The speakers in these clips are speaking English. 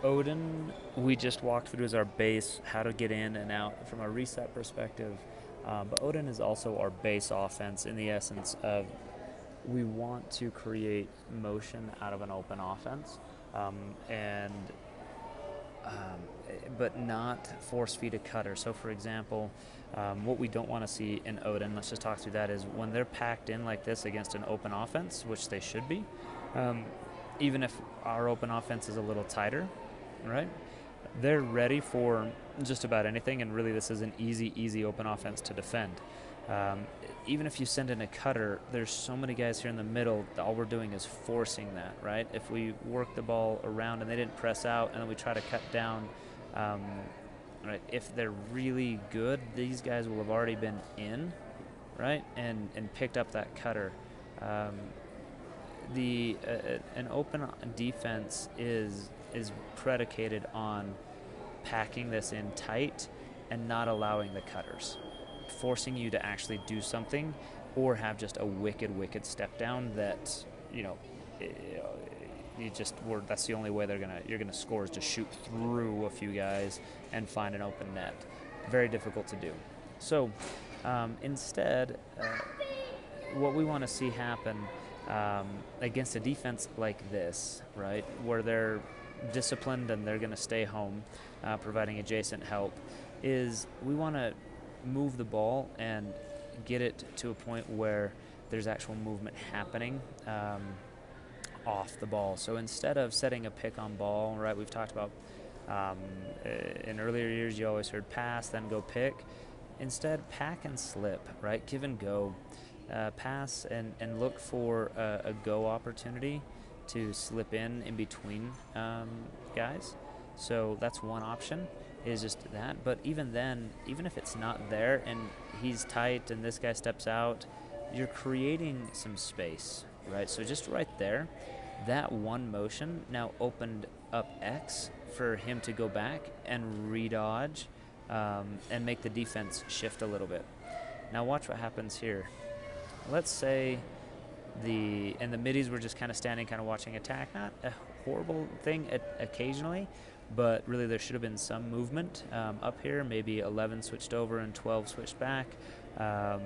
Oden, we just walked through as our base, how to get in and out from a reset perspective. But Oden is also our base offense in the essence of we want to create motion out of an open offense, and but not force feed a cutter. So, for example, what we don't want to see in Oden, let's just talk through that, is when they're packed in like this against an open offense, which they should be, um, even if our open offense is a little tighter, right? They're ready for just about anything, and really, this is an easy open offense to defend. Um, Even if you send in a cutter, there's so many guys here in the middle. All we're doing is forcing that, right? If we work the ball around and they didn't press out, and then we try to cut down, um, right? If they're really good, these guys will have already been in, right, and picked up that cutter. Um, the An open defense is predicated on packing this in tight and not allowing the cutters, forcing you to actually do something or have just a wicked step down that, you know, you just were that's the only way you're gonna score is to shoot through a few guys and find an open net. Very difficult to do. So instead, what we want to see happen against a defense like this, right, where they're disciplined and they're going to stay home, providing adjacent help, is we want to move the ball and get it to a point where there's actual movement happening off the ball. So instead of setting a pick on ball, right, we've talked about um, in earlier years you always heard pass, then go pick. Instead, pack and slip, right? Give and go. Pass and look for a go opportunity to slip in between guys. So that's one option, is just that. But even then, even if it's not there and he's tight and this guy steps out, you're creating some space, right? So just right there, that one motion now opened up X for him to go back and redodge and make the defense shift a little bit. Now watch what happens here. Let's say the middies were just kind of standing, kind of watching attack. Not a horrible thing occasionally, but really there should have been some movement up here. Maybe 11 switched over and 12 switched back. To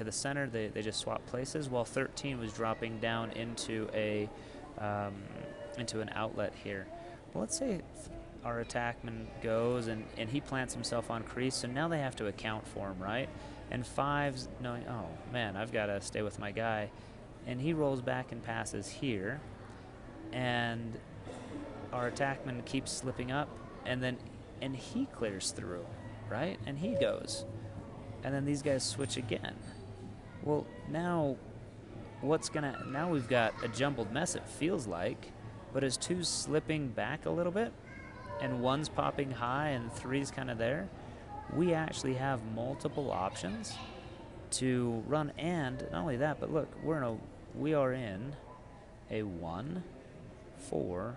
the center, they just swapped places, while 13 was dropping down into an outlet here. Well, let's say our attackman goes and he plants himself on crease, so now they have to account for him, right? And five's knowing, oh man, I've got to stay with my guy, and he rolls back and passes here, and our attackman keeps slipping up, and he clears through, right? And he goes, and then these guys switch again. Well, now now we've got a jumbled mess, it feels like, but as two's slipping back a little bit and one's popping high and three's kind of there, we actually have multiple options to run. And not only that, but look, we are in a 1-4-1.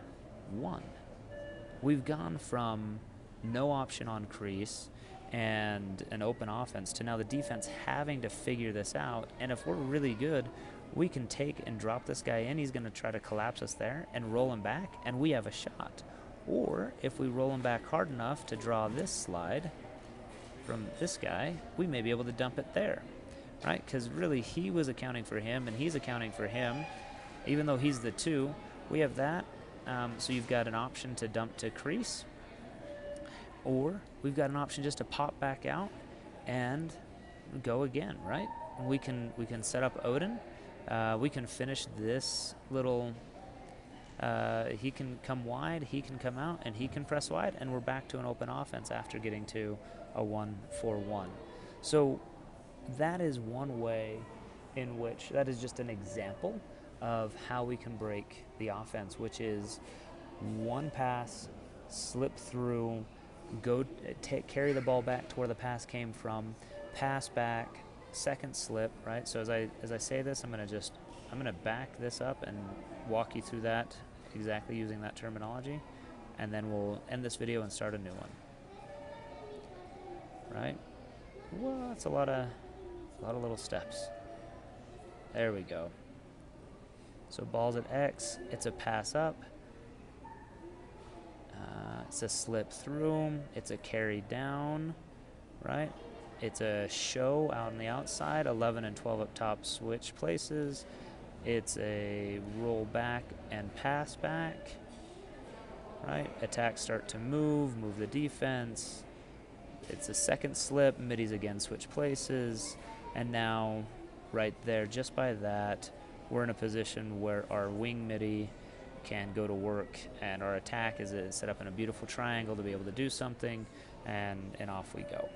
We've gone from no option on crease and an open offense to now the defense having to figure this out. And if we're really good, we can take and drop this guy in. He's going to try to collapse us there and roll him back, and we have a shot. Or if we roll him back hard enough to draw this slide from this guy, we may be able to dump it there, right? Because really he was accounting for him and he's accounting for him, even though he's the 2. We have that. So you've got an option to dump to crease, or we've got an option just to pop back out and go again, right? And we can set up Oden. We can finish this little. He can come wide, he can come out, and he can press wide, and we're back to an open offense after getting to a 1-4-1. So that is one way in which, that is just an example of how we can break the offense, which is one pass, slip through, carry the ball back to where the pass came from, pass back, second slip, right? So as I say this, I'm gonna back this up and walk you through that exactly using that terminology, and then we'll end this video and start a new one. Right? Well, that's a lot of little steps. There we go. So ball's at X, it's a pass up, It's a slip through. It's a carry down, right? It's a show out on the outside. 11 and 12 up top switch places. It's a roll back and pass back, right? Attacks start to move the defense. It's a second slip. Middies again switch places. And now, right there, just by that, we're in a position where our wing midi can go to work, and our attack is set up in a beautiful triangle to be able to do something, and off we go.